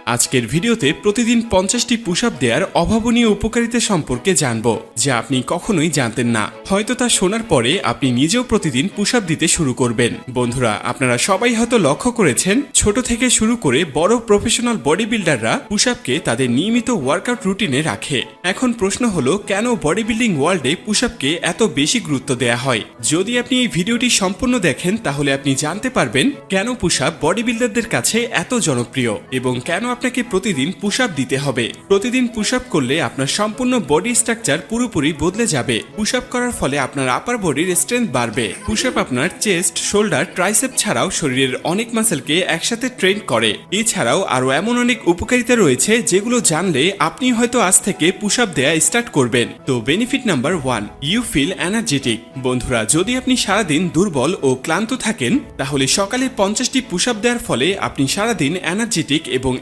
আজকের ভিডিওতে প্রতিদিন 50টি পুশ আপ দেওয়ার অভাবনীয় উপকারিতা সম্পর্কে জানব, যা আপনি কখনোই জানতেন না। হয়তো তা শোনার পরে আপনি নিজেও প্রতিদিন পুশ আপ দিতে শুরু করবেন। বন্ধুরা, আপনারা সবাই হয়তো লক্ষ্য করেছেন, ছোট থেকে শুরু করে বড় প্রফেশনাল বডি বিল্ডাররা পুশ আপকে তাদের নিয়মিত ওয়ার্কআউট রুটিনে রাখে। এখন প্রশ্ন হলো, কেন বডি বিল্ডিং ওয়ার্ল্ডে পুশ আপকে এত বেশি গুরুত্ব দেওয়া হয়? যদি আপনি এই ভিডিওটি সম্পূর্ণ দেখেন, তাহলে আপনি জানতে পারবেন কেন পুশ আপ বডি বিল্ডারদের কাছে এত জনপ্রিয় এবং কেন আপনাকে প্রতিদিন পুশ আপ দিতে হবে। প্রতিদিন পুশ আপ করলে আপনার সম্পূর্ণ বডি স্ট্রাকচার পুরোপুরি বদলে যাবে। পুশ আপ করার ফলে আপনার আপার বডির স্ট্রেংথ বাড়বে। পুশ আপ আপনার চেস্ট, শোল্ডার, ট্রাইসেপ ছাড়াও শরীরের অনেক মাসেলকে একসাথে ট্রেন করে। এছাড়াও আরো এমন অনেক উপকারিতা রয়েছে যেগুলো জানলে আপনি হয়তো আজ থেকে পুশ আপ দেয়া স্টার্ট করবেন। তো benefit number 1, you feel energetic. বন্ধুরা, যদি আপনি সারাদিন দুর্বল ও ক্লান্ত থাকেন, তাহলে সকালে 50টি পুশ আপ দেওয়ার ফলে আপনি সারাদিন এনার্জেটিক এবং